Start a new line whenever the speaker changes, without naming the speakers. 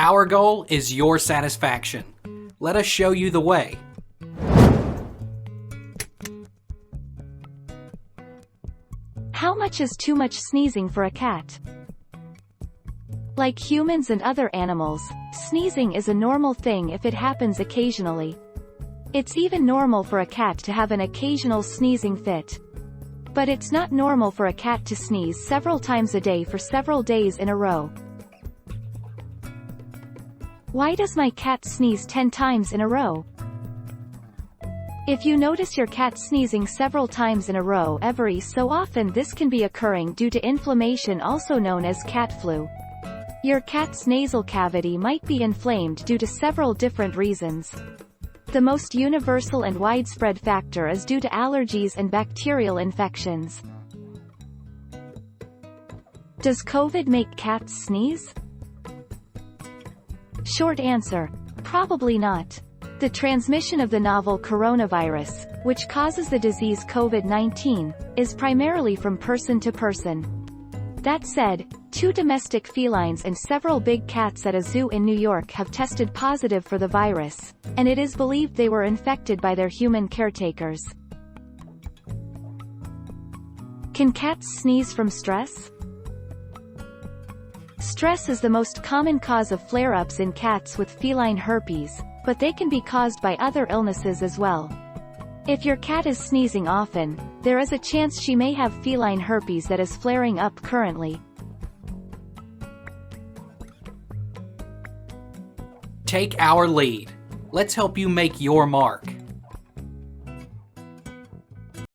Our goal is your satisfaction. Let us show you the way.
How much is too much sneezing for a cat? Like humans and other animals, sneezing is a normal thing if it happens occasionally. It's even normal for a cat to have an occasional sneezing fit. But it's not normal for a cat to sneeze several times a day for several days in a row. Why does my cat sneeze 10 times in a row? If you notice your cat sneezing several times in a row every so often, this can be occurring due to inflammation, also known as cat flu. Your cat's nasal cavity might be inflamed due to several different reasons. The most universal and widespread factor is due to allergies and bacterial infections. Does COVID make cats sneeze? Short answer: probably not. The transmission of the novel coronavirus, which causes the disease COVID-19, is primarily from person to person. That said, 2 domestic felines and several big cats at a zoo in New York have tested positive for the virus, and it is believed they were infected by their human caretakers. Can cats sneeze from stress? Stress is the most common cause of flare-ups in cats with feline herpes, but they can be caused by other illnesses as well. If your cat is sneezing often, there is a chance she may have feline herpes that is flaring up currently.
Take our lead. Let's help you make your mark.